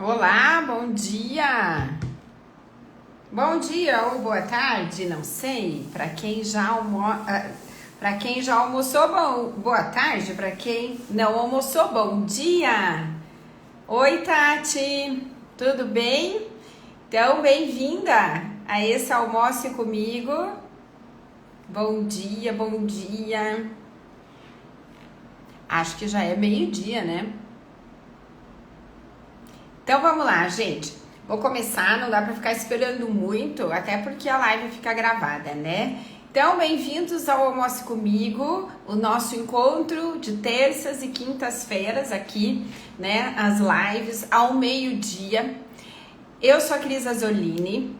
Olá, bom dia! Bom dia ou boa tarde, não sei. Para quem já almoçou, boa tarde. Para quem não almoçou, bom dia! Oi, Tati, tudo bem? Então, bem-vinda a esse Almoce Comigo. Bom dia, bom dia. Acho que já é meio-dia, né? Então vamos lá, gente. Vou começar, não dá para ficar esperando muito, até porque a live fica gravada, né? Então, bem-vindos ao Almoce Comigo, o nosso encontro de terças e quintas-feiras aqui, né? As lives ao meio-dia. Eu sou a Cris Azzolini.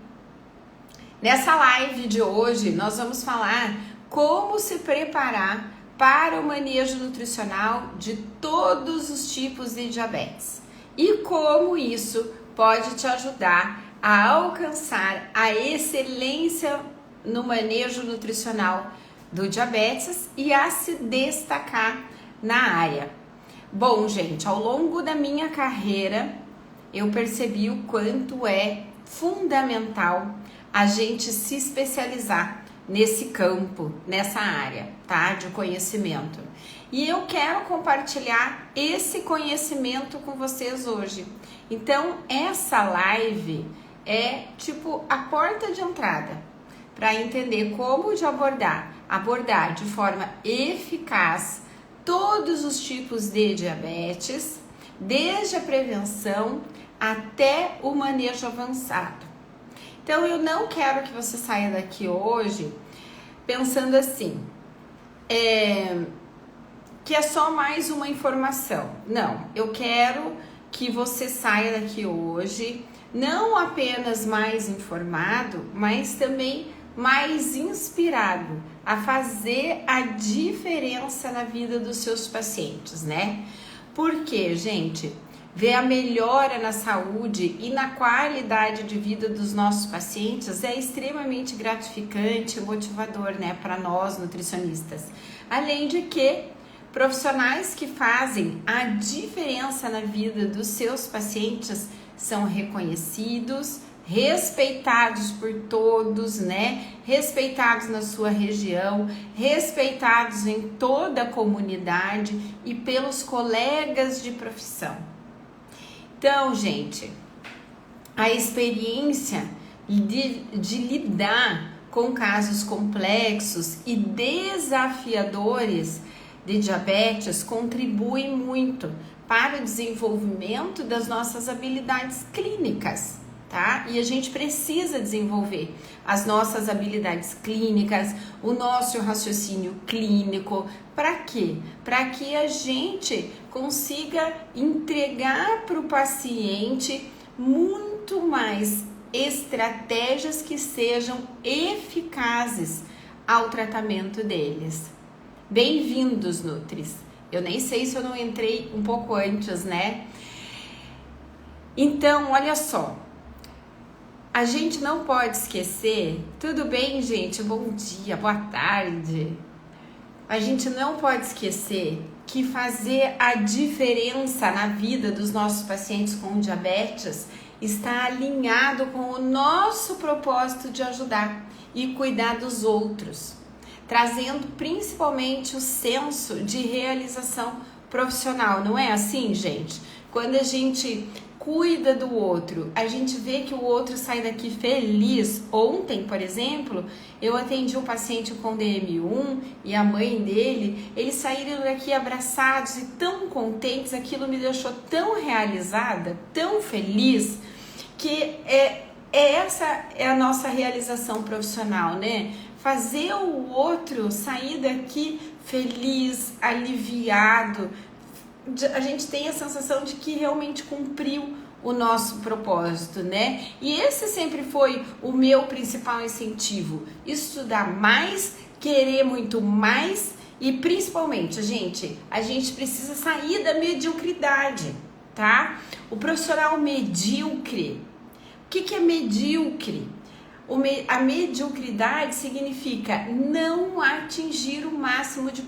Nessa live de hoje, nós vamos falar como se preparar para o manejo nutricional de todos os tipos de diabetes. E como isso pode te ajudar a alcançar a excelência no manejo nutricional do diabetes e a se destacar na área. Bom, gente, ao longo da minha carreira, eu percebi o quanto é fundamental a gente se especializar nesse campo, nessa área, tá? De conhecimento. E eu quero compartilhar esse conhecimento com vocês hoje. Então, essa live é tipo a porta de entrada para entender como de abordar de forma eficaz todos os tipos de diabetes, desde a prevenção até o manejo avançado. Então, eu não quero que você saia daqui hoje pensando assim, que é só mais uma informação. Não, eu quero que você saia daqui hoje não apenas mais informado, mas também mais inspirado a fazer a diferença na vida dos seus pacientes, né? Porque, gente, ver a melhora na saúde e na qualidade de vida dos nossos pacientes é extremamente gratificante e motivador, né, para nós nutricionistas. Além de que profissionais que fazem a diferença na vida dos seus pacientes são reconhecidos, respeitados por todos, né? Respeitados na sua região, respeitados em toda a comunidade e pelos colegas de profissão. Então, gente, a experiência de lidar com casos complexos e desafiadores de diabetes contribui muito para o desenvolvimento das nossas habilidades clínicas, tá? E a gente precisa desenvolver as nossas habilidades clínicas, o nosso raciocínio clínico. Para quê? Para que a gente consiga entregar para o paciente muito mais estratégias que sejam eficazes ao tratamento deles. Bem-vindos, Nutris. Eu nem sei se eu não entrei um pouco antes, né? Então, olha só. A gente não pode esquecer, tudo bem, gente? Bom dia, boa tarde. A gente não pode esquecer que fazer a diferença na vida dos nossos pacientes com diabetes está alinhado com o nosso propósito de ajudar e cuidar dos outros, trazendo principalmente o senso de realização profissional. Não é assim, gente? Quando a gente cuida do outro, a gente vê que o outro sai daqui feliz. Ontem, por exemplo, eu atendi um paciente com DM1 e a mãe dele, eles saíram daqui abraçados e tão contentes, aquilo me deixou tão realizada, tão feliz, que essa é a nossa realização profissional, né? Fazer o outro sair daqui feliz, aliviado. A gente tem a sensação de que realmente cumpriu o nosso propósito, né? E esse sempre foi o meu principal incentivo: estudar mais, querer muito mais e principalmente, a gente precisa sair da mediocridade, tá? O profissional medíocre, o que é medíocre? A mediocridade significa não atingir o máximo de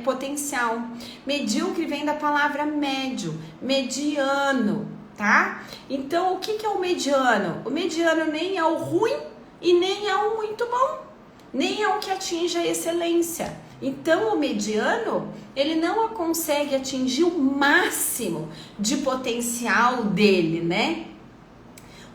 potencial. Medíocre vem da palavra médio, mediano, tá? Então, o que é o mediano? O mediano nem é o ruim e nem é o muito bom, nem é o que atinge a excelência. Então, o mediano, ele não consegue atingir o máximo de potencial dele, né?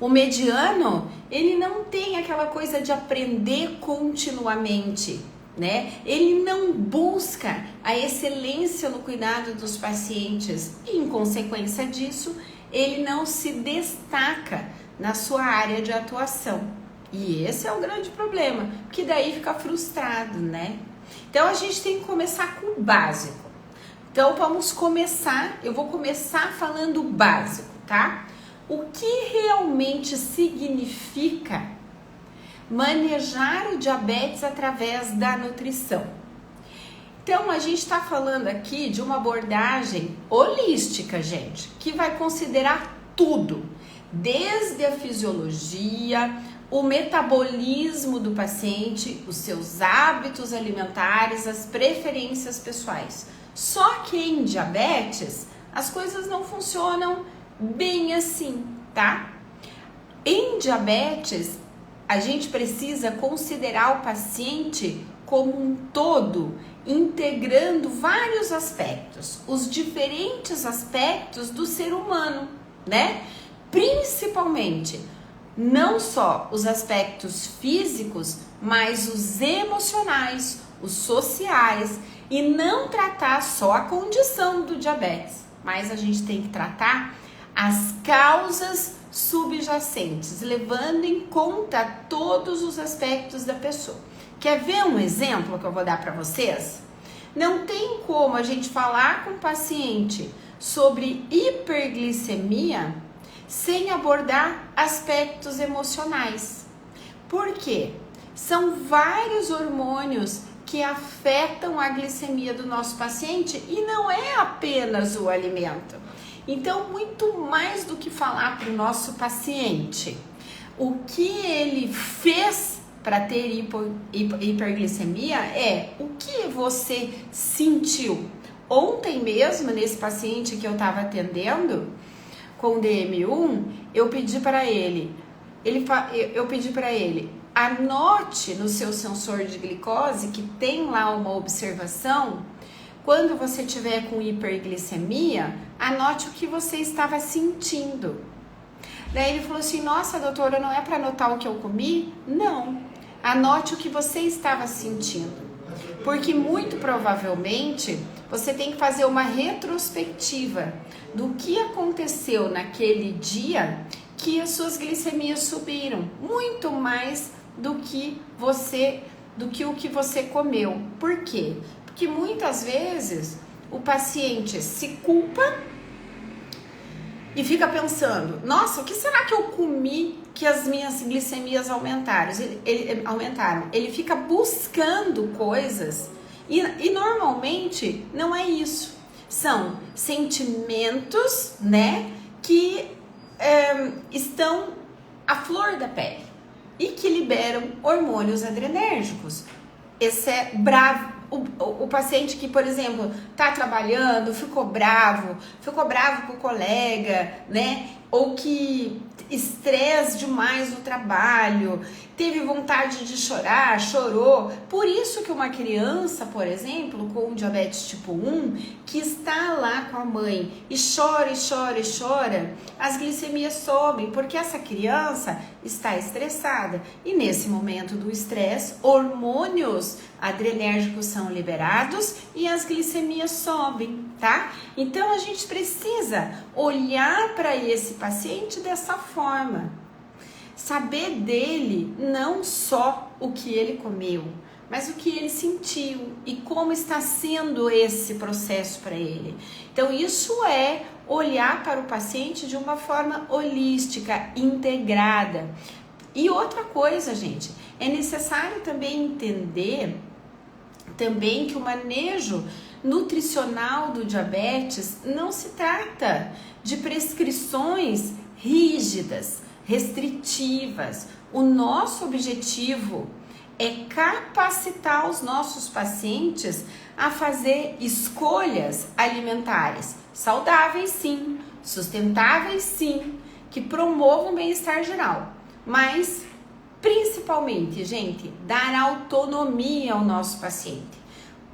O mediano, ele não tem aquela coisa de aprender continuamente, né? Ele não busca a excelência no cuidado dos pacientes e, em consequência disso, ele não se destaca na sua área de atuação. E esse é o grande problema, porque daí fica frustrado, né? Então, a gente tem que começar com o básico. Então, vamos começar, eu vou começar falando o básico, tá? O que realmente significa manejar o diabetes através da nutrição? Então, a gente está falando aqui de uma abordagem holística, gente, que vai considerar tudo, desde a fisiologia, o metabolismo do paciente, os seus hábitos alimentares, as preferências pessoais. Só que em diabetes, as coisas não funcionam bem assim, tá? Em diabetes, a gente precisa considerar o paciente como um todo, integrando vários aspectos, os diferentes aspectos do ser humano, né? Principalmente, não só os aspectos físicos, mas os emocionais, os sociais, e não tratar só a condição do diabetes, mas a gente tem que tratar as causas subjacentes, levando em conta todos os aspectos da pessoa. Quer ver um exemplo que eu vou dar para vocês? Não tem como a gente falar com o paciente sobre hiperglicemia sem abordar aspectos emocionais. Por quê? São vários hormônios que afetam a glicemia do nosso paciente e não é apenas o alimento. Então, muito mais do que falar para o nosso paciente o que ele fez para ter hiperglicemia é o que você sentiu. Ontem mesmo, nesse paciente que eu estava atendendo com DM1, eu pedi para ele, anote no seu sensor de glicose, que tem lá uma observação, quando você tiver com hiperglicemia, anote o que você estava sentindo. Daí ele falou assim, nossa doutora, não é para anotar o que eu comi? Não, anote o que você estava sentindo, porque muito provavelmente você tem que fazer uma retrospectiva do que aconteceu naquele dia que as suas glicemias subiram, muito mais do que o que você comeu. Por quê? Porque muitas vezes o paciente se culpa e fica pensando, nossa, o que será que eu comi que as minhas glicemias aumentaram? Ele fica buscando coisas e normalmente não é isso. São sentimentos, né, que estão à flor da pele e que liberam hormônios adrenérgicos. Esse é bravo. O paciente que, por exemplo, tá trabalhando, ficou bravo com o colega, né? Ou que estresse demais no trabalho, teve vontade de chorar, chorou. Por isso que uma criança, por exemplo, com diabetes tipo 1, que está lá com a mãe e chora, as glicemias sobem, porque essa criança está estressada. E nesse momento do estresse, hormônios adrenérgicos são liberados e as glicemias sobem, tá? Então a gente precisa olhar para esse paciente dessa forma. Saber dele não só o que ele comeu, mas o que ele sentiu e como está sendo esse processo para ele. Então isso é olhar para o paciente de uma forma holística, integrada. E outra coisa, gente, é necessário também entender também que o manejo nutricional do diabetes não se trata de prescrições rígidas, restritivas. O nosso objetivo é capacitar os nossos pacientes a fazer escolhas alimentares saudáveis, sim, sustentáveis sim, que promovam o bem-estar geral, mas principalmente, gente, dar autonomia ao nosso paciente.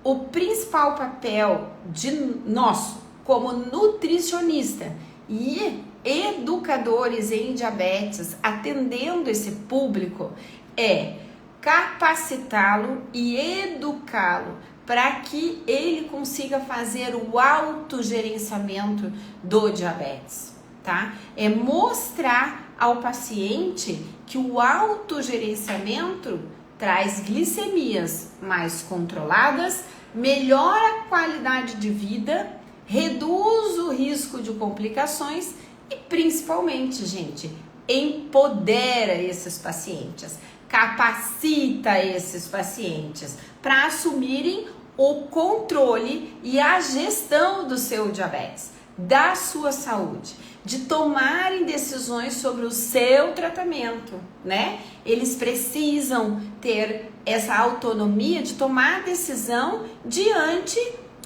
O principal papel de nosso como nutricionista e educadores em diabetes, atendendo esse público, é capacitá-lo e educá-lo para que ele consiga fazer o autogerenciamento do diabetes, tá? É mostrar ao paciente que o autogerenciamento traz glicemias mais controladas, melhora a qualidade de vida, reduz o risco de complicações e principalmente, gente, empodera esses pacientes, capacita esses pacientes para assumirem o controle e a gestão do seu diabetes, da sua saúde, de tomarem decisões sobre o seu tratamento, né? Eles precisam ter essa autonomia de tomar decisão diante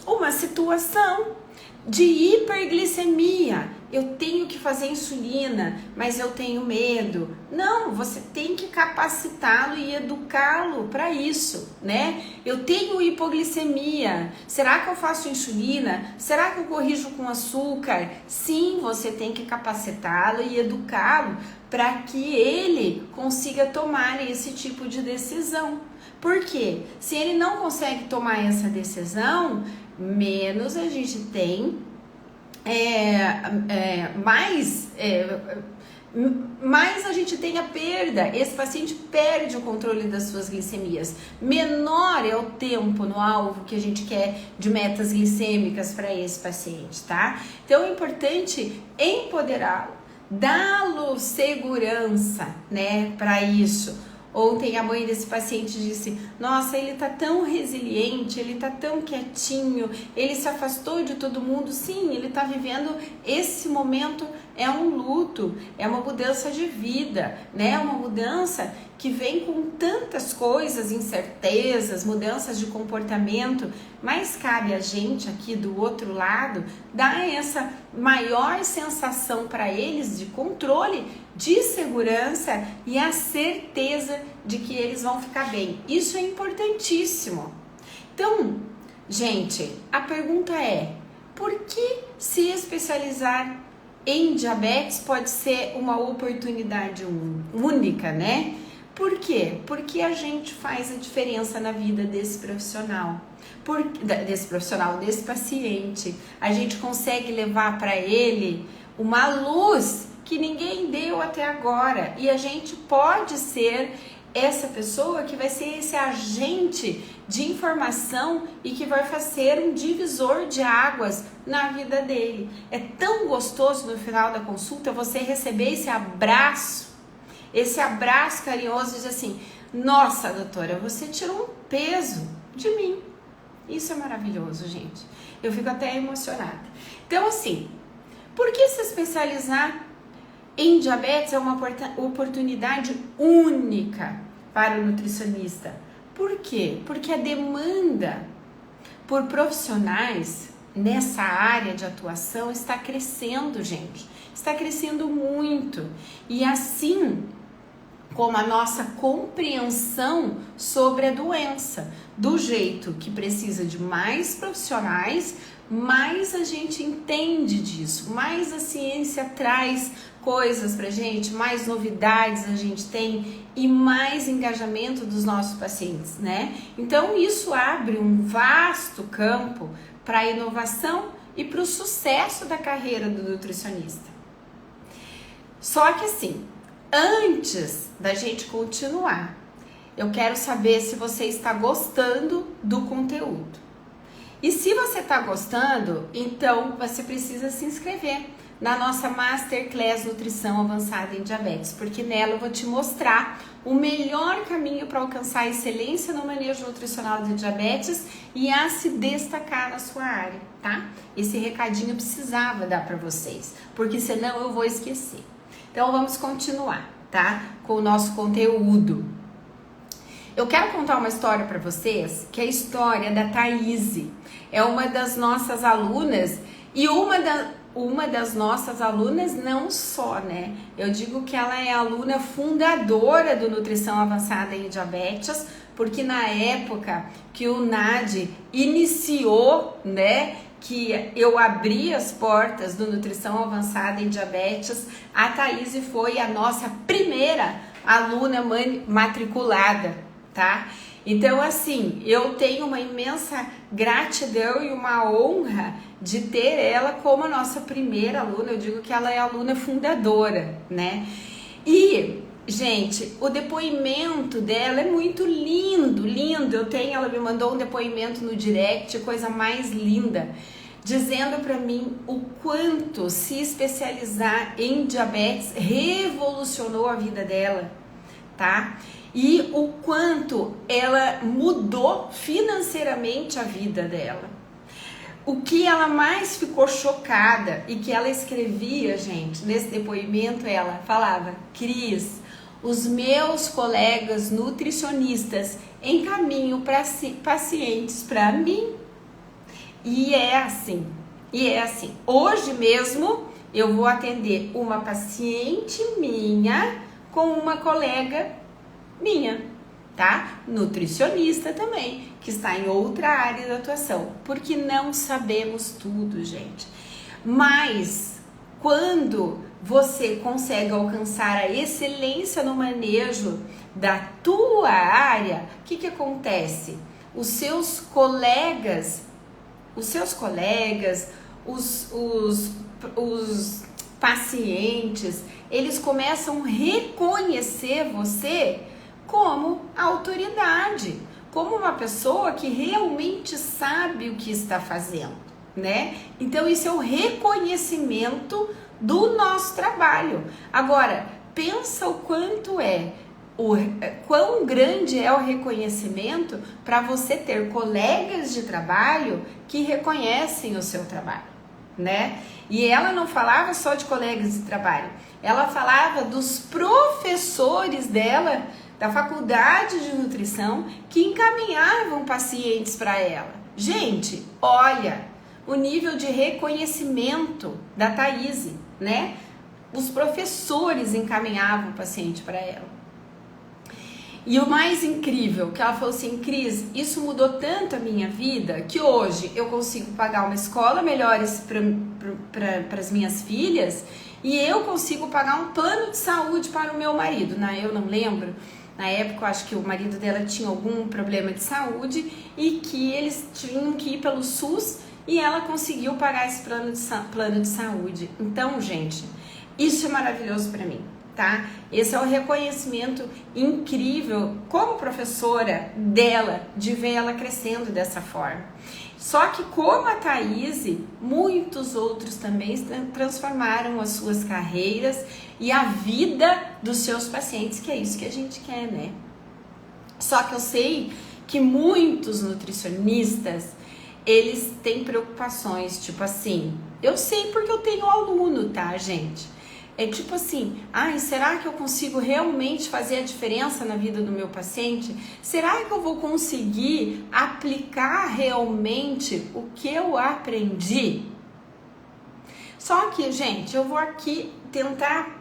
uma situação de hiperglicemia. Eu tenho que fazer insulina, mas eu tenho medo. Não, você tem que capacitá-lo e educá-lo para isso, né? Eu tenho hipoglicemia. Será que eu faço insulina? Será que eu corrijo com açúcar? Sim, você tem que capacitá-lo e educá-lo para que ele consiga tomar esse tipo de decisão. Por quê? Se ele não consegue tomar essa decisão, menos a gente tem mais a gente tem a perda. Esse paciente perde o controle das suas glicemias. Menor é o tempo no alvo que a gente quer de metas glicêmicas para esse paciente, tá? Então é importante empoderá-lo, dá-lo segurança, né, para isso. Ontem a mãe desse paciente disse: nossa, ele tá tão resiliente, ele tá tão quietinho, ele se afastou de todo mundo. Sim, ele tá vivendo esse momento, é um luto, é uma mudança de vida, né? Uma mudança que vem com tantas coisas, incertezas, mudanças de comportamento, mas cabe a gente aqui do outro lado dar essa maior sensação para eles de controle, de segurança e a certeza de que eles vão ficar bem. Isso é importantíssimo. Então, gente, a pergunta é: por que se especializar em diabetes pode ser uma oportunidade única, né? Por quê? Porque a gente faz a diferença na vida desse profissional. Desse paciente. A gente consegue levar para ele uma luz que ninguém deu até agora. E a gente pode ser essa pessoa que vai ser esse agente de informação e que vai fazer um divisor de águas na vida dele. É tão gostoso no final da consulta você receber esse abraço carinhoso e dizer assim: nossa, doutora, você tirou um peso de mim. Isso é maravilhoso, gente. Eu fico até emocionada. Então, assim, por que se especializar em diabetes é uma oportunidade única para o nutricionista? Por quê? Porque a demanda por profissionais nessa área de atuação está crescendo, gente. Está crescendo muito. E assim como a nossa compreensão sobre a doença, do jeito que precisa de mais profissionais, mais a gente entende disso, mais a ciência traz coisas pra gente, mais novidades a gente tem e mais engajamento dos nossos pacientes, né? Então isso abre um vasto campo para a inovação e para o sucesso da carreira do nutricionista. Só que assim, antes da gente continuar, eu quero saber se você está gostando do conteúdo. E se você está gostando, então você precisa se inscrever na nossa Masterclass Nutrição Avançada em Diabetes, porque nela eu vou te mostrar o melhor caminho para alcançar a excelência no manejo nutricional de diabetes e a se destacar na sua área, tá? Esse recadinho eu precisava dar para vocês, porque senão eu vou esquecer. Então vamos continuar, tá? Com o nosso conteúdo. Eu quero contar uma história para vocês, que é a história da Thaís. É uma das nossas alunas e uma uma das nossas alunas, não só, né? Eu digo que ela é aluna fundadora do Nutrição Avançada em Diabetes, porque na época que o NAD iniciou, né, que eu abri as portas do Nutrição Avançada em Diabetes, a Thaís foi a nossa primeira aluna matriculada, tá? Então, assim, eu tenho uma imensa gratidão e uma honra de ter ela como a nossa primeira aluna. Eu digo que ela é a aluna fundadora, né? E, gente, o depoimento dela é muito lindo, lindo. Ela me mandou um depoimento no direct, coisa mais linda, dizendo para mim o quanto se especializar em diabetes revolucionou a vida dela, tá? E o quanto ela mudou financeiramente a vida dela. O que ela mais ficou chocada e que ela escrevia, gente, nesse depoimento, ela falava: Cris, os meus colegas nutricionistas encaminham para pacientes para mim. E é assim. Hoje mesmo eu vou atender uma paciente minha com uma colega minha, tá? Nutricionista também, que está em outra área de atuação, porque não sabemos tudo, gente. Mas quando você consegue alcançar a excelência no manejo da tua área, o que acontece? Os seus colegas, os pacientes, eles começam a reconhecer você como autoridade, como uma pessoa que realmente sabe o que está fazendo, né? Então isso é o reconhecimento do nosso trabalho. Agora, pensa o quão grande é o reconhecimento para você ter colegas de trabalho que reconhecem o seu trabalho, né? E ela não falava só de colegas de trabalho, ela falava dos professores dela da faculdade de nutrição que encaminhavam pacientes para ela. Gente, olha o nível de reconhecimento da Thaís, né? Os professores encaminhavam o paciente para ela. E o mais incrível, que ela falou assim: Cris, isso mudou tanto a minha vida que hoje eu consigo pagar uma escola melhor para as minhas filhas e eu consigo pagar um plano de saúde para o meu marido. Eu não lembro. Na época, eu acho que o marido dela tinha algum problema de saúde e que eles tinham que ir pelo SUS e ela conseguiu pagar esse plano de saúde. Então, gente, isso é maravilhoso para mim, tá? Esse é o reconhecimento incrível como professora dela, de ver ela crescendo dessa forma. Só que como a Thaís, muitos outros também transformaram as suas carreiras e a vida dos seus pacientes, que é isso que a gente quer, né? Só que eu sei que muitos nutricionistas, eles têm preocupações, tipo assim, eu sei porque eu tenho aluno, tá, gente? É tipo assim, será que eu consigo realmente fazer a diferença na vida do meu paciente? Será que eu vou conseguir aplicar realmente o que eu aprendi? Só que, gente, eu vou aqui tentar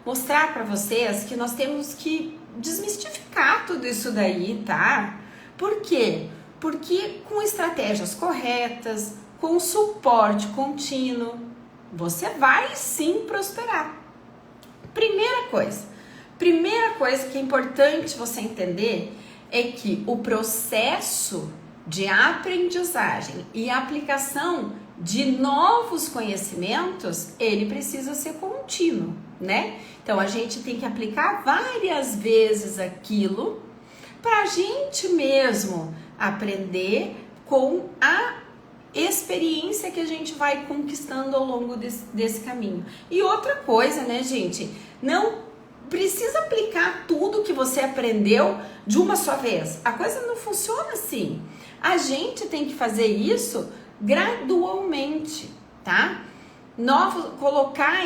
mostrar para vocês que nós temos que desmistificar tudo isso daí, tá? Por quê? Porque com estratégias corretas, com suporte contínuo, você vai sim prosperar. Primeira coisa que é importante você entender é que o processo de aprendizagem e aplicação de novos conhecimentos, ele precisa ser contínuo, né? Então a gente tem que aplicar várias vezes aquilo para a gente mesmo aprender com a experiência que a gente vai conquistando ao longo desse caminho. E outra coisa, né, gente? Não precisa aplicar tudo que você aprendeu de uma só vez. A coisa não funciona assim. A gente tem que fazer isso gradualmente, tá?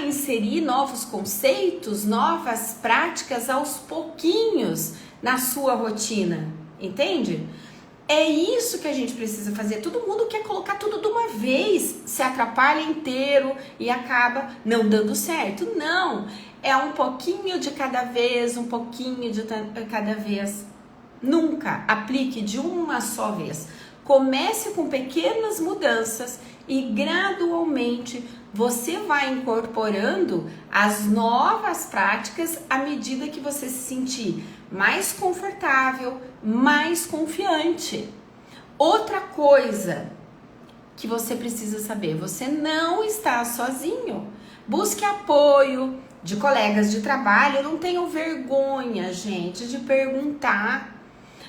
Inserir novos conceitos, novas práticas aos pouquinhos na sua rotina, entende? É isso que a gente precisa fazer. Todo mundo quer colocar tudo de uma vez, se atrapalha inteiro e acaba não dando certo. Não, é um pouquinho de cada vez, um pouquinho de cada vez. Nunca aplique de uma só vez. Comece com pequenas mudanças e gradualmente você vai incorporando as novas práticas à medida que você se sentir mais confortável, mais confiante. Outra coisa que você precisa saber, você não está sozinho. Busque apoio de colegas de trabalho. Não tenham vergonha, gente, de perguntar.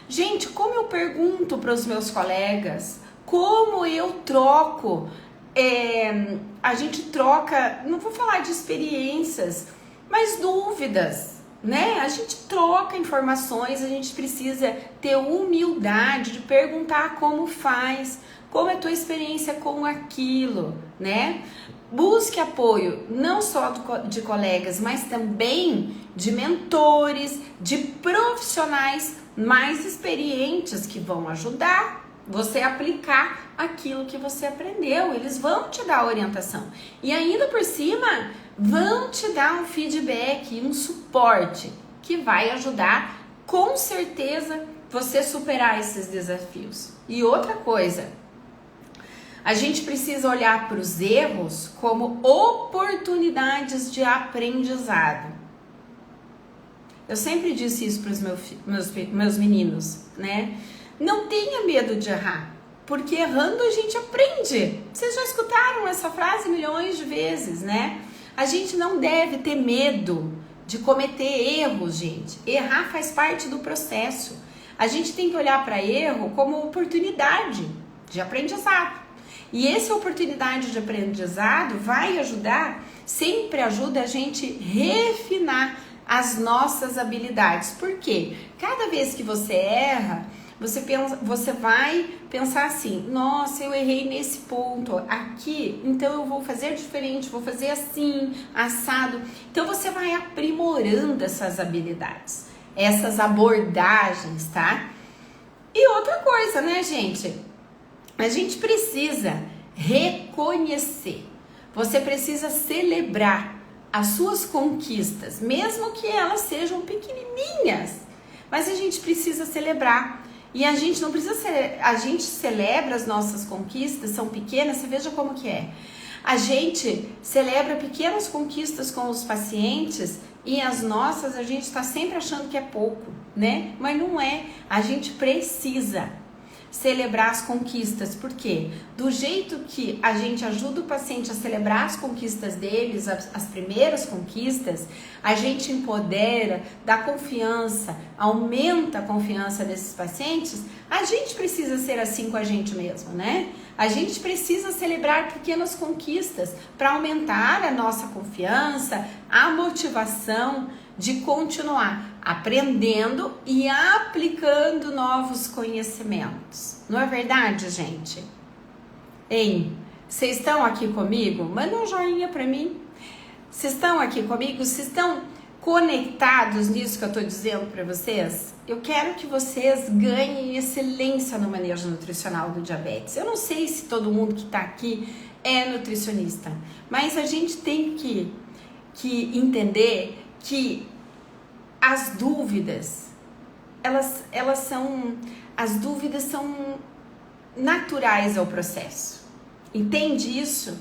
Gente, como eu pergunto para os meus colegas? Como eu troco? A gente troca, não vou falar de experiências, mas dúvidas, né? A gente troca informações, a gente precisa ter humildade de perguntar como faz, como é a tua experiência com aquilo, né? Busque apoio não só de colegas, mas também de mentores, de profissionais mais experientes que vão ajudar você a aplicar aquilo que você aprendeu. Eles vão te dar orientação e ainda por cima vão te dar um feedback, um suporte que vai ajudar com certeza você superar esses desafios. E outra coisa, a gente precisa olhar para os erros como oportunidades de aprendizado. Eu sempre disse isso para os meus meninos, né? Não tenha medo de errar, porque errando a gente aprende. Vocês já escutaram essa frase milhões de vezes, né? A gente não deve ter medo de cometer erros, gente. Errar faz parte do processo. A gente tem que olhar para erro como oportunidade de aprendizado. E essa oportunidade de aprendizado vai ajudar, sempre ajuda a gente refinar as nossas habilidades. Por quê? Cada vez que você erra, você vai pensar assim, nossa, eu errei nesse ponto aqui, então eu vou fazer diferente, vou fazer assim, assado. Então você vai aprimorando essas habilidades, essas abordagens, tá? E outra coisa, né, gente? A gente precisa reconhecer, você precisa celebrar as suas conquistas, mesmo que elas sejam pequenininhas, mas a gente precisa celebrar. E a gente não precisa a gente celebra as nossas conquistas, são pequenas, você veja como que é. A gente celebra pequenas conquistas com os pacientes e as nossas a gente está sempre achando que é pouco, né? Mas não é, a gente precisa celebrar as conquistas, porque do jeito que a gente ajuda o paciente a celebrar as conquistas deles, as primeiras conquistas, a gente empodera, dá confiança, aumenta a confiança desses pacientes. A gente precisa ser assim com a gente mesmo, né? A gente precisa celebrar pequenas conquistas para aumentar a nossa confiança, a motivação de continuar aprendendo e aplicando novos conhecimentos. Não é verdade, gente? Hein? Vocês estão aqui comigo? Manda um joinha para mim. Vocês estão aqui comigo? Vocês estão conectados nisso que eu estou dizendo para vocês? Eu quero que vocês ganhem excelência no manejo nutricional do diabetes. Eu não sei se todo mundo que está aqui é nutricionista, mas a gente tem que entender que as dúvidas, as dúvidas são naturais ao processo. Entende isso?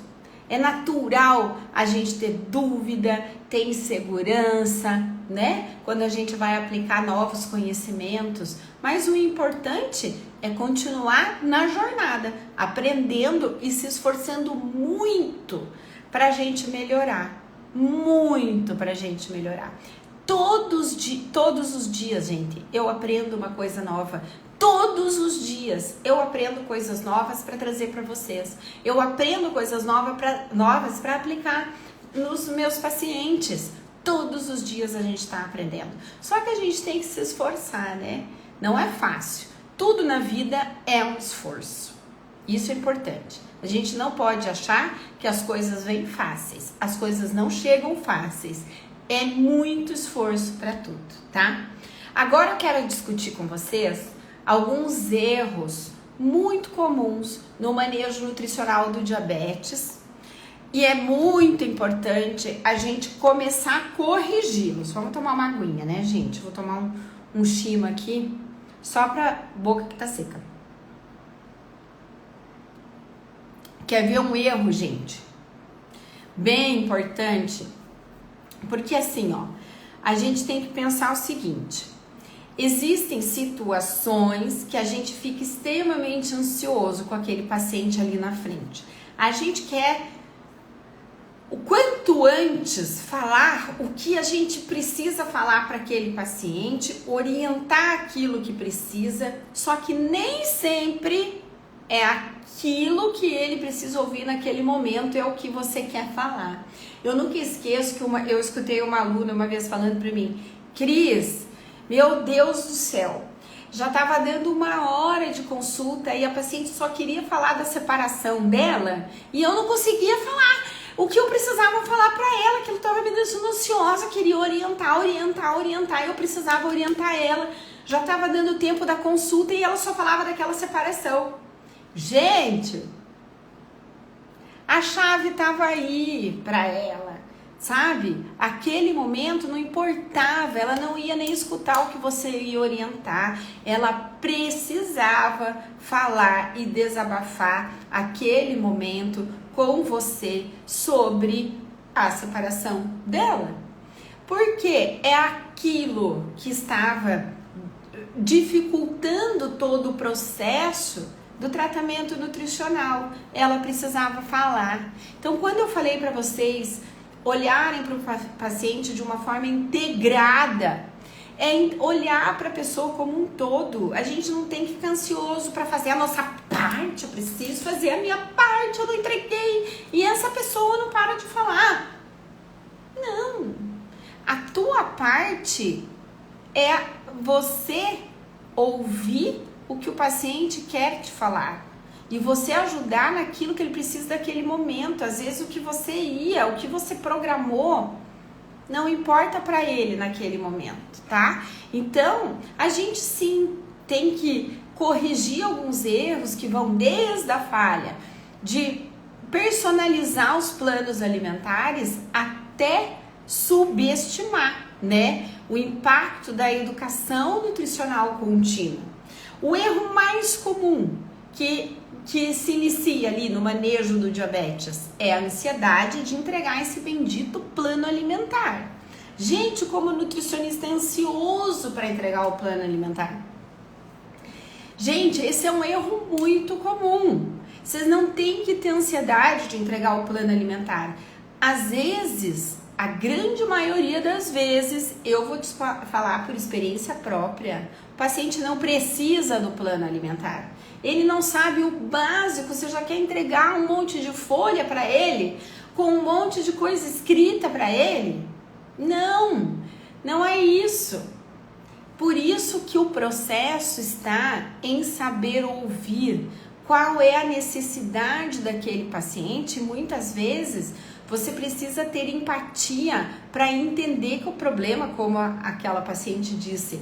É natural a gente ter dúvida, ter insegurança, né? Quando a gente vai aplicar novos conhecimentos. Mas o importante é continuar na jornada, aprendendo e se esforçando muito para a gente melhorar. Muito para a gente melhorar. Todos os dias, gente, eu aprendo uma coisa nova. Todos os dias eu aprendo coisas novas para trazer para vocês. Eu aprendo coisas novas para aplicar nos meus pacientes. Todos os dias a gente está aprendendo. Só que a gente tem que se esforçar, né? Não é fácil. Tudo na vida é um esforço. Isso é importante. A gente não pode achar que as coisas vêm fáceis. As coisas não chegam fáceis. É muito esforço para tudo, tá? Agora eu quero discutir com vocês alguns erros muito comuns no manejo nutricional do diabetes e é muito importante a gente começar a corrigi-los. Vamos tomar uma aguinha, né, gente? Vou tomar um chima aqui, só pra boca que tá seca. Quer ver um erro, gente? Bem importante, porque assim, ó, a gente tem que pensar o seguinte: existem situações que a gente fica extremamente ansioso com aquele paciente ali na frente. A gente quer o quanto antes falar o que a gente precisa falar para aquele paciente, orientar aquilo que precisa, só que nem sempre é aquilo que ele precisa ouvir naquele momento, é o que você quer falar. Eu nunca esqueço que eu escutei uma aluna uma vez falando para mim: Cris, meu Deus do céu, já estava dando 1 hora de consulta e a paciente só queria falar da separação dela e eu não conseguia falar o que eu precisava falar para ela, que ela estava me deixando ansiosa, queria orientar, e eu precisava orientar ela. Já estava dando o tempo da consulta e ela só falava daquela separação. Gente, a chave estava aí para ela, sabe? Aquele momento não importava, ela não ia nem escutar o que você ia orientar, ela precisava falar e desabafar aquele momento com você sobre a separação dela, porque é aquilo que estava dificultando todo o processo do tratamento nutricional. Ela precisava falar. Então, quando eu falei para vocês olharem para o paciente de uma forma integrada, é olhar para a pessoa como um todo. A gente não tem que ficar ansioso para fazer a nossa parte. Eu preciso fazer a minha parte, eu não entreguei e essa pessoa não para de falar. Não. A tua parte é você ouvir o que o paciente quer te falar e você ajudar naquilo que ele precisa daquele momento. Às vezes o que você programou não importa para ele naquele momento, tá? Então, a gente sim tem que corrigir alguns erros que vão desde a falha de personalizar os planos alimentares até subestimar, né, o impacto da educação nutricional contínua. O erro mais comum que se inicia ali no manejo do diabetes é a ansiedade de entregar esse bendito plano alimentar. Gente, como nutricionista é ansioso para entregar o plano alimentar. Gente, esse é um erro muito comum. Vocês não têm que ter ansiedade de entregar o plano alimentar. Às vezes, a grande maioria das vezes, eu vou te falar por experiência própria, o paciente não precisa do plano alimentar. Ele não sabe o básico, você já quer entregar um monte de folha para ele, com um monte de coisa escrita para ele? Não, não é isso. Por isso que o processo está em saber ouvir qual é a necessidade daquele paciente. Muitas vezes você precisa ter empatia para entender que o problema, como aquela paciente disse,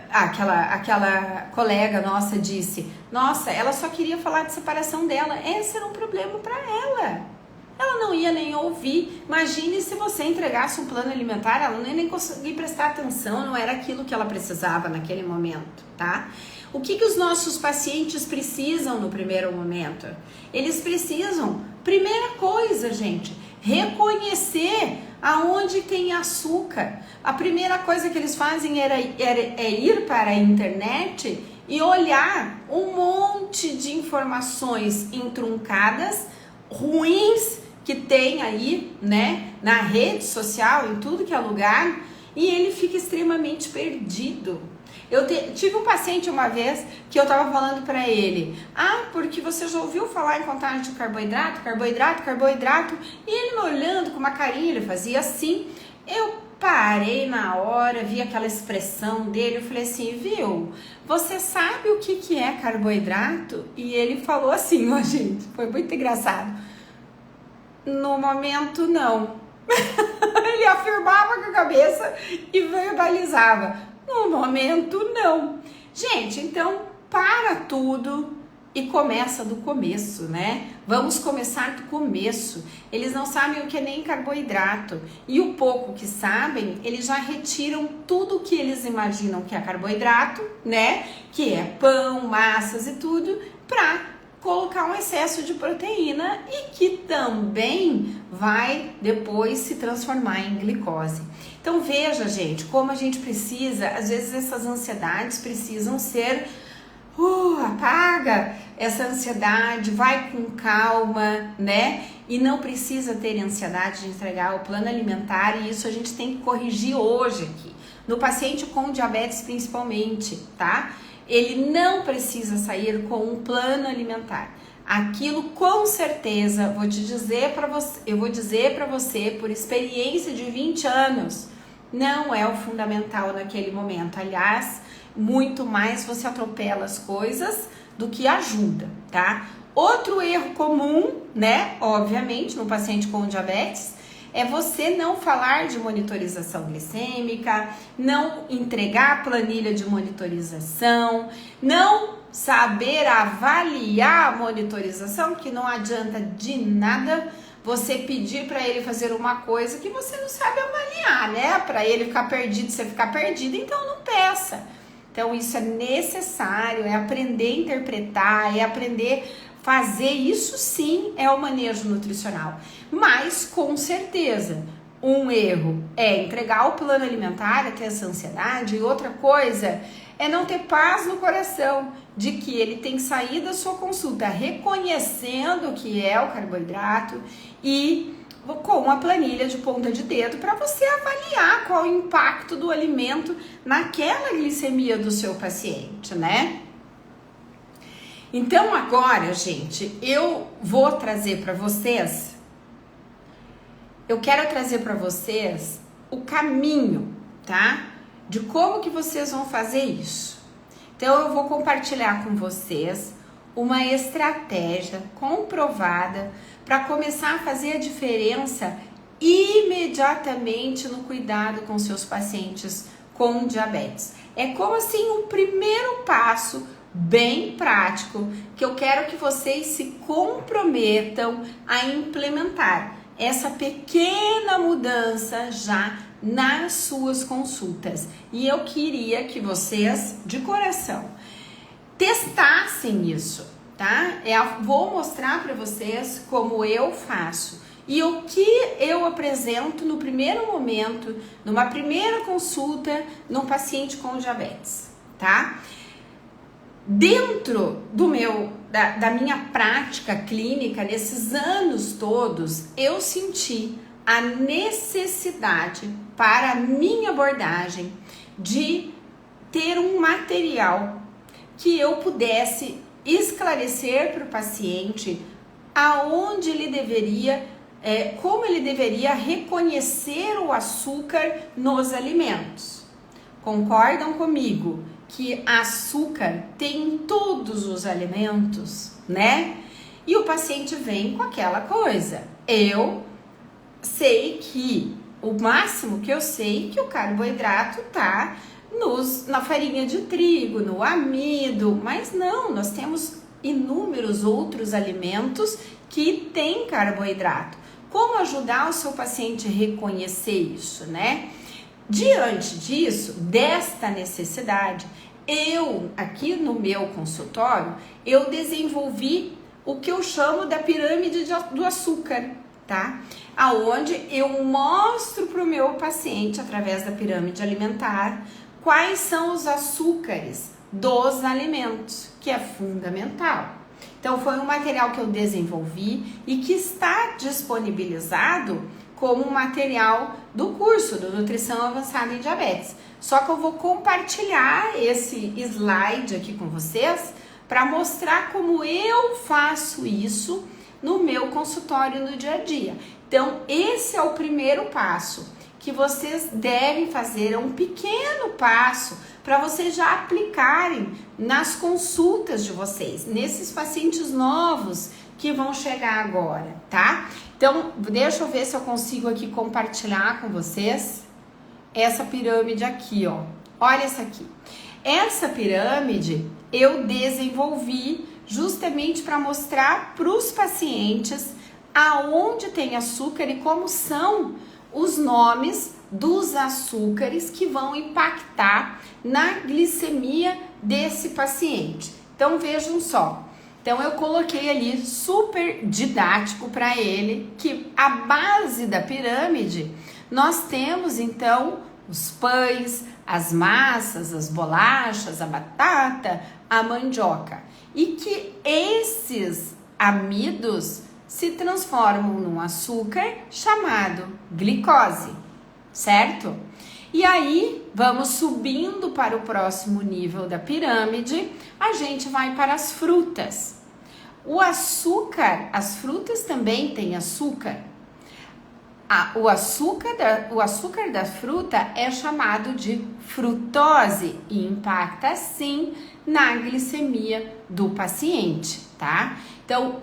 aquela colega nossa disse, nossa, ela só queria falar de separação dela. Esse era um problema para ela. Ela não ia nem ouvir. Imagine se você entregasse um plano alimentar, ela não ia nem conseguir prestar atenção, não era aquilo que ela precisava naquele momento, tá? O que os nossos pacientes precisam no primeiro momento? Eles precisam, primeira coisa, gente, reconhecer aonde tem açúcar. A primeira coisa que eles fazem é ir para a internet e olhar um monte de informações entruncadas, ruins, que tem aí, né, na rede social, em tudo que é lugar, e ele fica extremamente perdido. Eu tive um paciente uma vez que eu tava falando pra ele, porque você já ouviu falar em contagem de carboidrato, e ele me olhando com uma carinha, ele fazia assim, eu parei na hora, vi aquela expressão dele, eu falei assim, viu, você sabe o que é carboidrato? E ele falou assim, ó, gente, foi muito engraçado. No momento, não. Ele afirmava com a cabeça e verbalizava. No momento, não. Gente, então para tudo e começa do começo, né? Vamos começar do começo. Eles não sabem o que é nem carboidrato. E o pouco que sabem, eles já retiram tudo que eles imaginam que é carboidrato, né? Que é pão, massas e tudo, para colocar um excesso de proteína e que também vai depois se transformar em glicose. Então veja, gente, como a gente precisa, às vezes essas ansiedades precisam ser apaga essa ansiedade, vai com calma, né? E não precisa ter ansiedade de entregar o plano alimentar, e isso a gente tem que corrigir hoje aqui. No paciente com diabetes principalmente, tá? Ele não precisa sair com um plano alimentar. Aquilo com certeza, eu vou dizer para você por experiência de 20 anos, não é o fundamental naquele momento. Aliás, muito mais você atropela as coisas do que ajuda, tá? Outro erro comum, né, obviamente, no paciente com diabetes, é você não falar de monitorização glicêmica, não entregar a planilha de monitorização, não saber avaliar a monitorização, que não adianta de nada você pedir para ele fazer uma coisa que você não sabe avaliar, né? Para ele ficar perdido, você ficar perdido, então não peça. Então isso é necessário, é aprender a interpretar, é aprender a fazer, isso sim é o manejo nutricional. Mas com certeza, um erro é entregar o plano alimentar, é ter essa ansiedade, e outra coisa é não ter paz no coração de que ele tem que sair da sua consulta reconhecendo o que é o carboidrato e com uma planilha de ponta de dedo para você avaliar qual o impacto do alimento naquela glicemia do seu paciente, né? Então agora, gente, eu quero trazer para vocês o caminho, tá? De como que vocês vão fazer isso. Então eu vou compartilhar com vocês uma estratégia comprovada para começar a fazer a diferença imediatamente no cuidado com seus pacientes com diabetes. É como assim um primeiro passo bem prático que eu quero que vocês se comprometam a implementar essa pequena mudança já nas suas consultas. E eu queria que vocês, de coração, testassem isso, tá? Vou mostrar para vocês como eu faço e o que eu apresento no primeiro momento, numa primeira consulta, num paciente com diabetes, tá? Dentro da minha prática clínica, nesses anos todos, eu senti a necessidade para a minha abordagem de ter um material que eu pudesse esclarecer para o paciente aonde ele deveria, como ele deveria reconhecer o açúcar nos alimentos. Concordam comigo que açúcar tem em todos os alimentos, né? E o paciente vem com aquela coisa. Eu sei que o máximo que eu sei que o carboidrato tá na farinha de trigo, no amido, mas não, nós temos inúmeros outros alimentos que têm carboidrato. Como ajudar o seu paciente a reconhecer isso, né? Diante disso, desta necessidade, eu, aqui no meu consultório, eu desenvolvi o que eu chamo da pirâmide do açúcar, tá? Aonde eu mostro para o meu paciente, através da pirâmide alimentar, quais são os açúcares dos alimentos, que é fundamental. Então, foi um material que eu desenvolvi e que está disponibilizado como um material do curso do Nutrição Avançada em Diabetes. Só que eu vou compartilhar esse slide aqui com vocês para mostrar como eu faço isso no meu consultório no dia a dia. Então, esse é o primeiro passo que vocês devem fazer, é um pequeno passo para vocês já aplicarem nas consultas de vocês, nesses pacientes novos que vão chegar agora, tá? Então, deixa eu ver se eu consigo aqui compartilhar com vocês essa pirâmide aqui, ó. Olha essa aqui. Essa pirâmide eu desenvolvi justamente para mostrar para os pacientes aonde tem açúcar e como são os nomes dos açúcares que vão impactar na glicemia desse paciente. Então vejam só, então eu coloquei ali super didático para ele que a base da pirâmide nós temos então os pães, as massas, as bolachas, a batata, a mandioca e que esses amidos se transformam num açúcar chamado glicose, certo? E aí, vamos subindo para o próximo nível da pirâmide, a gente vai para as frutas. O açúcar, as frutas também têm açúcar. O açúcar da fruta é chamado de frutose e impacta sim na glicemia do paciente, tá? Então,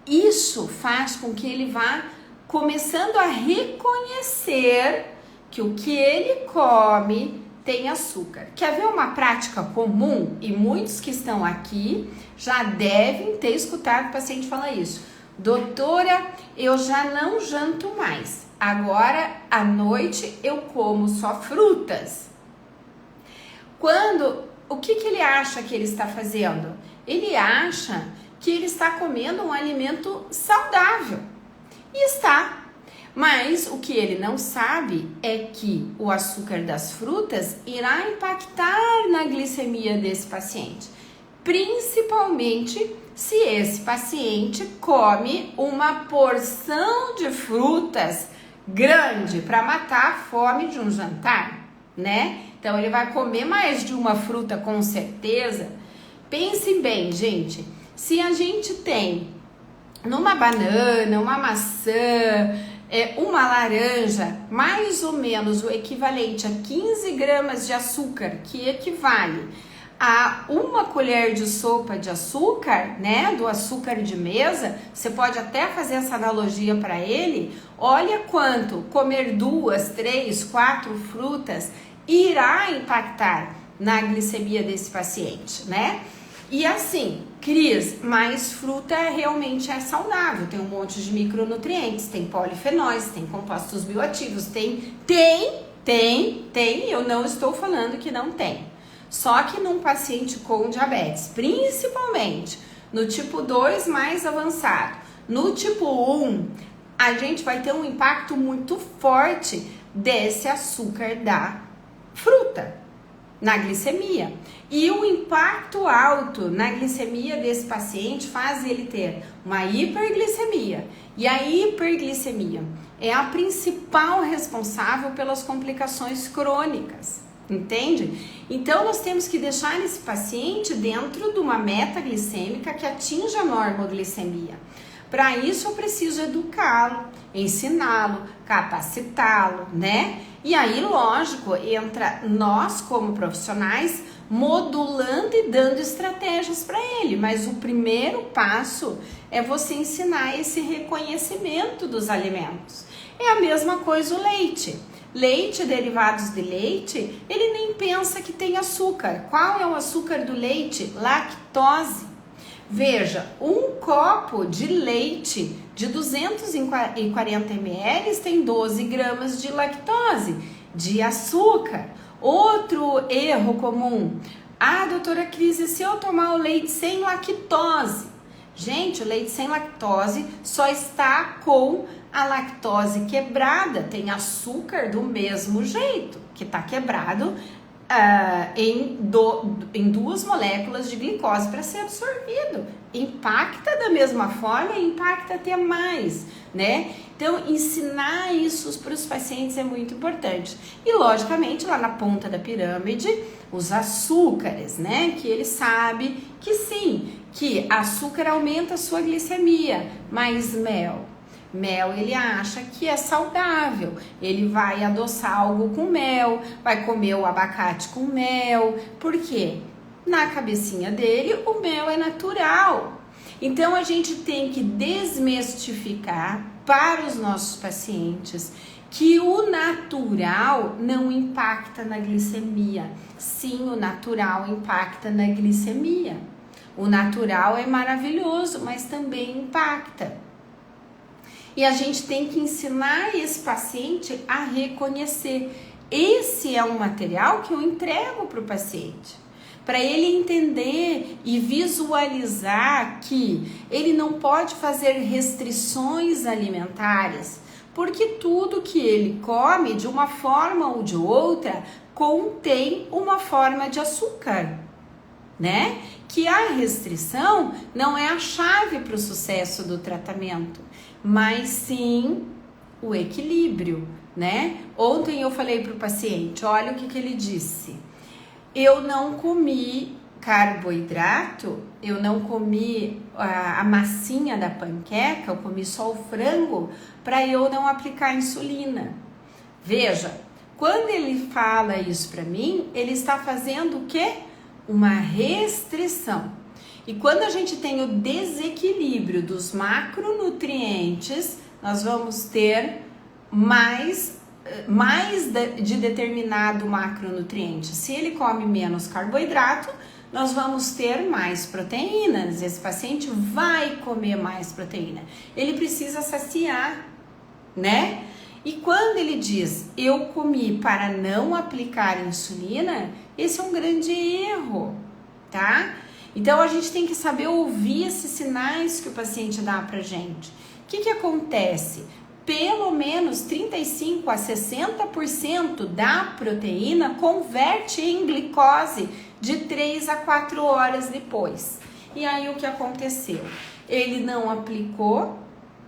isso faz com que ele vá começando a reconhecer que o que ele come tem açúcar. Quer ver uma prática comum? E muitos que estão aqui já devem ter escutado o paciente falar isso. Doutora, eu já não janto mais. Agora, à noite, eu como só frutas. O que ele acha que ele está fazendo? Ele acha que ele está comendo um alimento saudável. E está. Mas o que ele não sabe é que o açúcar das frutas irá impactar na glicemia desse paciente. Principalmente se esse paciente come uma porção de frutas grande para matar a fome de um jantar, né? Então ele vai comer mais de uma fruta com certeza. Pense bem, gente, se a gente tem numa banana, uma maçã, uma laranja, mais ou menos o equivalente a 15 gramas de açúcar, que equivale a uma colher de sopa de açúcar, né, do açúcar de mesa, você pode até fazer essa analogia para ele. Olha quanto comer 2, 3, 4 frutas irá impactar na glicemia desse paciente, né? E assim, Cris, mas fruta realmente é saudável, tem um monte de micronutrientes, tem polifenóis, tem compostos bioativos, tem, eu não estou falando que não tem. Só que num paciente com diabetes, principalmente no tipo 2 mais avançado, no tipo 1, a gente vai ter um impacto muito forte desse açúcar da fruta na glicemia. E o impacto alto na glicemia desse paciente faz ele ter uma hiperglicemia. E a hiperglicemia é a principal responsável pelas complicações crônicas. Entende? Então, nós temos que deixar esse paciente dentro de uma meta glicêmica que atinja a normoglicemia. Para isso, eu preciso educá-lo, ensiná-lo, capacitá-lo, né? E aí, lógico, entra nós como profissionais modulando e dando estratégias para ele. Mas o primeiro passo é você ensinar esse reconhecimento dos alimentos. É a mesma coisa o leite. Leite, derivados de leite, ele nem pensa que tem açúcar. Qual é o açúcar do leite? Lactose. Veja, um copo de leite de 240 ml tem 12 gramas de lactose, de açúcar. Outro erro comum. Doutora Cris, se eu tomar o leite sem lactose? Gente, o leite sem lactose só está com a lactose quebrada, tem açúcar do mesmo jeito, que está quebrado em 2 moléculas de glicose para ser absorvido. Impacta da mesma forma e impacta até mais, né? Então, ensinar isso para os pacientes é muito importante. E, logicamente, lá na ponta da pirâmide, os açúcares, né? Que ele sabe que sim, que açúcar aumenta a sua glicemia, mas mel ele acha que é saudável, ele vai adoçar algo com mel, vai comer o abacate com mel, por quê? Na cabecinha dele o mel é natural. Então a gente tem que desmistificar para os nossos pacientes que o natural não impacta na glicemia. Sim, o natural impacta na glicemia. O natural é maravilhoso, mas também impacta. E a gente tem que ensinar esse paciente a reconhecer. Esse é um material que eu entrego para o paciente, para ele entender e visualizar que ele não pode fazer restrições alimentares, porque tudo que ele come, de uma forma ou de outra, contém uma forma de açúcar, né? Que a restrição não é a chave para o sucesso do tratamento, mas sim o equilíbrio, né? Ontem eu falei para o paciente, olha o que ele disse. Eu não comi carboidrato, eu não comi a massinha da panqueca, eu comi só o frango para eu não aplicar insulina. Veja, quando ele fala isso para mim, ele está fazendo o quê? Uma restrição. E quando a gente tem o desequilíbrio dos macronutrientes, nós vamos ter mais de determinado macronutriente. Se ele come menos carboidrato, nós vamos ter mais proteínas. Esse paciente vai comer mais proteína. Ele precisa saciar, né? E quando ele diz, eu comi para não aplicar insulina, esse é um grande erro, tá? Então, a gente tem que saber ouvir esses sinais que o paciente dá pra gente. O que acontece? Pelo menos 35 a 60% da proteína converte em glicose de 3 a 4 horas depois. E aí, o que aconteceu? Ele não aplicou,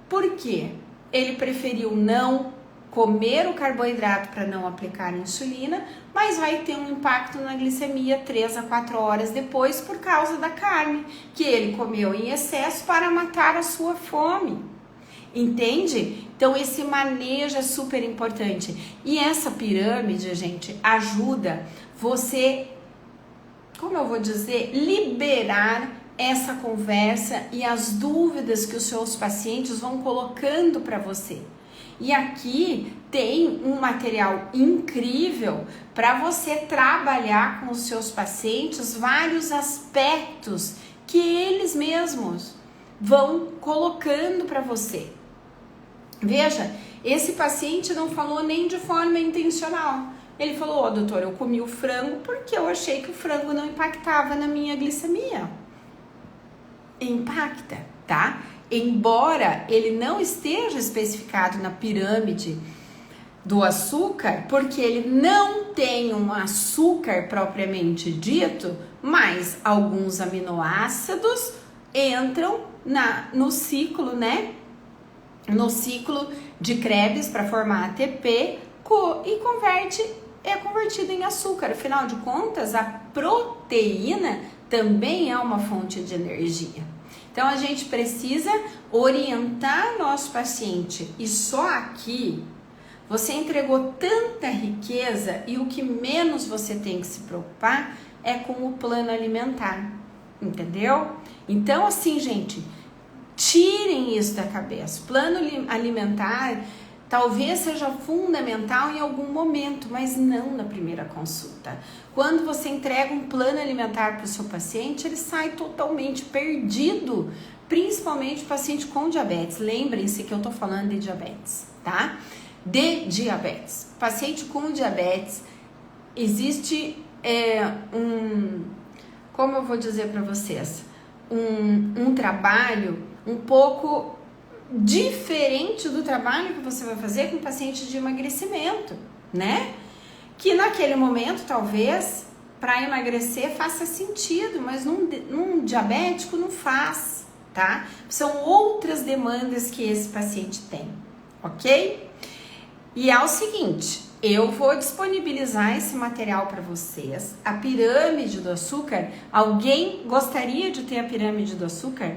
por quê? Ele preferiu não comer o carboidrato para não aplicar insulina, mas vai ter um impacto na glicemia 3 a 4 horas depois por causa da carne, que ele comeu em excesso para matar a sua fome. Entende? Então esse manejo é super importante. E essa pirâmide, gente, ajuda você, como eu vou dizer, liberar essa conversa e as dúvidas que os seus pacientes vão colocando para você. E aqui tem um material incrível para você trabalhar com os seus pacientes vários aspectos que eles mesmos vão colocando para você. Veja, esse paciente não falou nem de forma intencional. Ele falou, ó, doutor, eu comi o frango porque eu achei que o frango não impactava na minha glicemia. Impacta, tá? Embora ele não esteja especificado na pirâmide do açúcar, porque ele não tem um açúcar propriamente dito, mas alguns aminoácidos entram no ciclo, né? No ciclo de Krebs para formar ATP e é convertido em açúcar. Afinal de contas, a proteína também é uma fonte de energia. Então, a gente precisa orientar nosso paciente. E só aqui, você entregou tanta riqueza e o que menos você tem que se preocupar é com o plano alimentar. Entendeu? Então, assim, gente, tirem isso da cabeça. Plano alimentar talvez seja fundamental em algum momento, mas não na primeira consulta. Quando você entrega um plano alimentar para o seu paciente, ele sai totalmente perdido, principalmente o paciente com diabetes. Lembrem-se que eu estou falando de diabetes, tá? De diabetes. Paciente com diabetes, existe como eu vou dizer para vocês, um trabalho um pouco diferente do trabalho que você vai fazer com o paciente de emagrecimento, né? Que naquele momento, talvez, para emagrecer faça sentido, mas num diabético não faz, tá? São outras demandas que esse paciente tem, ok? E é o seguinte, eu vou disponibilizar esse material para vocês, a pirâmide do açúcar. Alguém gostaria de ter a pirâmide do açúcar?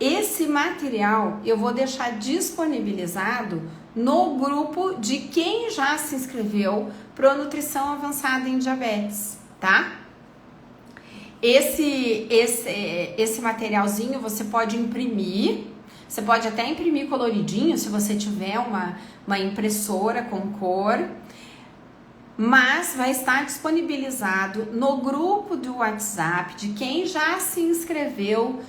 Esse material eu vou deixar disponibilizado no grupo de quem já se inscreveu para nutrição avançada em diabetes, tá? Esse materialzinho você pode imprimir Você pode até imprimir coloridinho se você tiver uma impressora com cor, mas vai estar disponibilizado no grupo do WhatsApp de quem já se inscreveu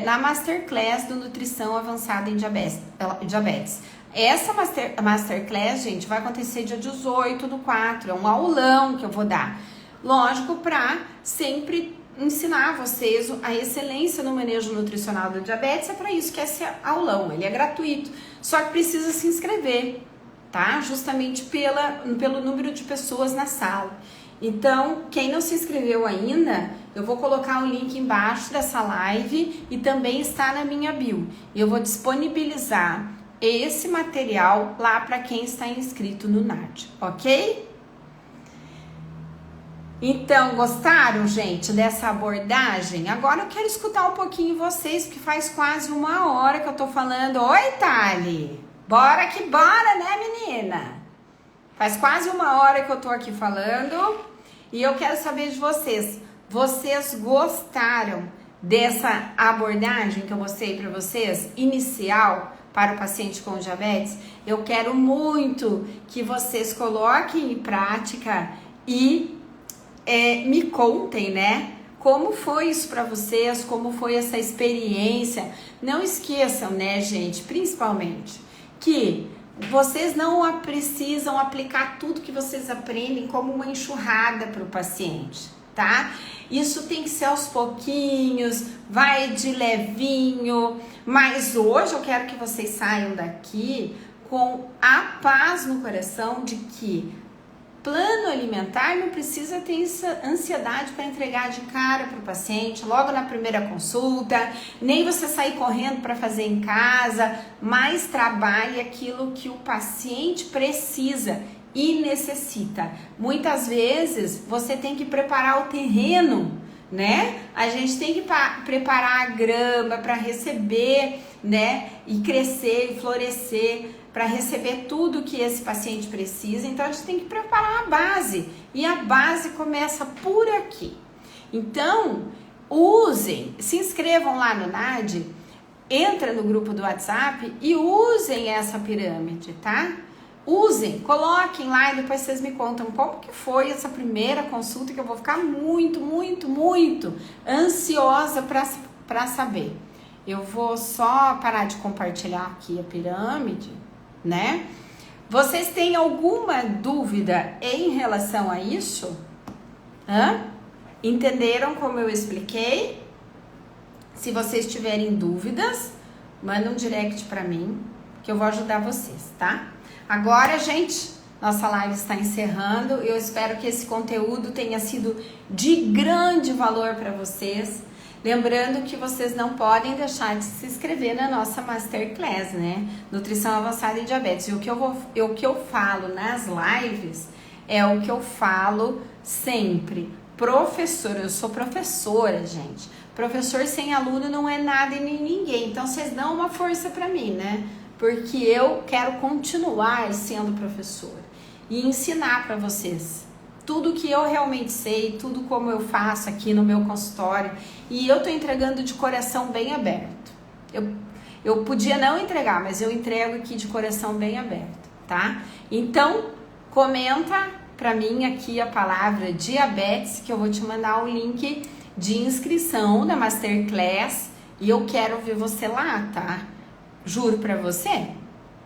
na Masterclass do Nutrição Avançada em Diabetes. Essa Masterclass, gente, vai acontecer dia 18/4, é um aulão que eu vou dar. Lógico, para sempre ensinar vocês a excelência no manejo nutricional do diabetes, é para isso que esse aulão, ele é gratuito, só que precisa se inscrever, tá? Justamente pelo número de pessoas na sala. Então, quem não se inscreveu ainda, eu vou colocar o link embaixo dessa live e também está na minha bio. Eu vou disponibilizar esse material lá para quem está inscrito no NAD, ok? Então, gostaram, gente, dessa abordagem? Agora eu quero escutar um pouquinho vocês, porque faz quase 1 hora que eu tô falando. Oi, Thali! Bora que bora, né, menina? Faz quase 1 hora que eu tô aqui falando e eu quero saber de vocês. Vocês gostaram dessa abordagem que eu mostrei para vocês, inicial, para o paciente com diabetes? Eu quero muito que vocês coloquem em prática e me contem, né? Como foi isso para vocês? Como foi essa experiência? Não esqueçam, né, gente? Principalmente que vocês não precisam aplicar tudo que vocês aprendem como uma enxurrada para o paciente, tá? Isso tem que ser aos pouquinhos, vai de levinho. Mas hoje eu quero que vocês saiam daqui com a paz no coração de que plano alimentar não precisa ter ansiedade para entregar de cara para o paciente logo na primeira consulta, nem você sair correndo para fazer em casa, mas trabalhe aquilo que o paciente precisa e necessita. Muitas vezes você tem que preparar o terreno, né? A gente tem que preparar a grama para receber, né? E crescer e florescer, para receber tudo que esse paciente precisa. Então a gente tem que preparar a base, e a base começa por aqui. Então se inscrevam lá no NAD, entra no grupo do WhatsApp e usem essa pirâmide, tá? Usem, coloquem lá e depois vocês me contam como que foi essa primeira consulta, que eu vou ficar muito, muito, muito ansiosa para saber. Eu vou só parar de compartilhar aqui a pirâmide, né? Vocês têm alguma dúvida em relação a isso? Entenderam como eu expliquei? Se vocês tiverem dúvidas, manda um direct para mim que eu vou ajudar vocês, tá? Agora, gente, nossa live está encerrando. Eu espero que esse conteúdo tenha sido de grande valor para vocês. Lembrando que vocês não podem deixar de se inscrever na nossa Masterclass, né? Nutrição Avançada em Diabetes. E o que eu falo nas lives é o que eu falo sempre. Professora, eu sou professora, gente. Professor sem aluno não é nada e nem ninguém. Então, vocês dão uma força para mim, né? Porque eu quero continuar sendo professora e ensinar para vocês tudo que eu realmente sei, tudo como eu faço aqui no meu consultório. E eu tô entregando de coração bem aberto. Eu podia não entregar, mas eu entrego aqui de coração bem aberto, tá? Então, comenta pra mim aqui a palavra diabetes, que eu vou te mandar o link de inscrição da Masterclass. E eu quero ver você lá, tá? Juro pra você.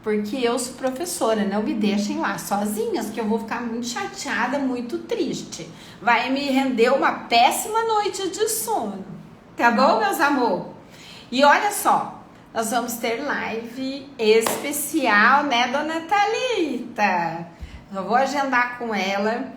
Porque eu sou professora, não me deixem lá sozinhas, que eu vou ficar muito chateada, muito triste. Vai me render uma péssima noite de sono. Tá bom, meus amor? E olha só, nós vamos ter live especial, né, dona Thalita? Eu vou agendar com ela.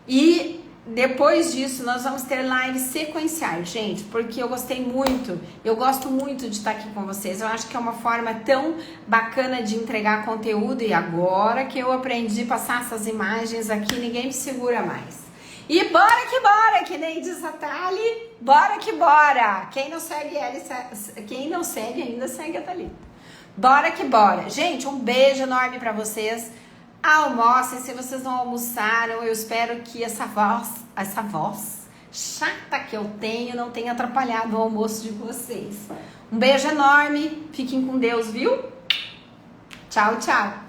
E depois disso, nós vamos ter lives sequenciais, gente, porque eu gostei muito, eu gosto muito de estar aqui com vocês. Eu acho que é uma forma tão bacana de entregar conteúdo, e agora que eu aprendi a passar essas imagens aqui, ninguém me segura mais. E bora, que nem diz a Thali, bora que bora. Quem não segue ela, quem não segue ainda segue a Thalita. Bora que bora. Gente, um beijo enorme pra vocês. Almocem, se vocês não almoçaram, eu espero que essa voz chata que eu tenho não tenha atrapalhado o almoço de vocês. Um beijo enorme, fiquem com Deus, viu? Tchau, tchau!